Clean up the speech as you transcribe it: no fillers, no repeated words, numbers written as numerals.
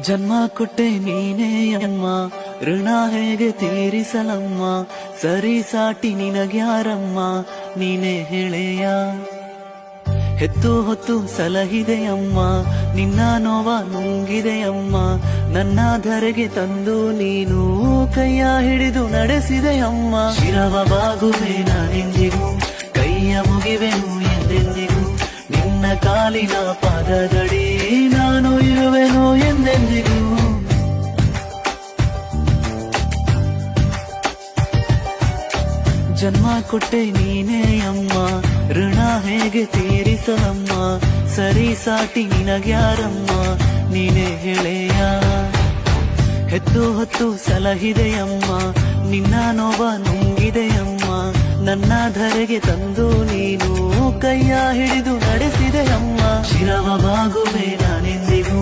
ಜನ್ಮ ಕೊಟ್ಟೆ ನೀನೇ ಅಮ್ಮ, ಋಣ ಹೇಗೆ ತೀರಿಸಲಮ್ಮ, ಸರಿ ಸಾಟಿ ನಿನಗ್ಯಾರಮ್ಮ, ನೀನೇ ಹೇಳೆಯ. ಹೆತ್ತು ಹೊತ್ತು ಸಲಹಿದೆಯಮ್ಮ, ನಿನ್ನ ನೋವ ನುಂಗಿದೆಯಮ್ಮ, ನನ್ನ ಧರೆಗೆ ತಂದು ನೀನು ಕೈಯ ಹಿಡಿದು ನಡೆಸಿದೆಯಮ್ಮ. ಶಿರವ ಬಾಗುವೆ ನಾನೆಂದಿಗೂ, ಕೈಯ ಮುಗಿವೆನು ಎಂದೆಂದಿಗೂ, ನಿನ್ನ ಕಾಲಿನ ಪಾದದಡಿ ನಾನು ಇರುವೆನು ಎಂದೆಂದಿಗೂ. ಜನ್ಮ ಕೊಟ್ಟೆ ನೀನೇ ಅಮ್ಮ, ಋಣ ಹೇಗೆ ತೀರಿಸಲಮ್ಮ, ಸರಿ ಸಾಟಿ ನಿನಗ್ಯಾರಮ್ಮ, ನೀನೇ ಹೇಳೆಯ. ಹೆತ್ತು ಹೊತ್ತು ಸಲಹಿದೆಯಮ್ಮ, ನಿನ್ನ ನೋವ ನುಂಗಿದೆಯಮ್ಮ, ನನ್ನ ಧರೆಗೆ ತಂದು ನೀನು ಕೈಯ ಹಿಡಿದು ನಡೆಸಿದೆಯಮ್ಮ. ಶಿರವ ಬಾಗುವೆ ನಾನೆಂದಿಗೂ,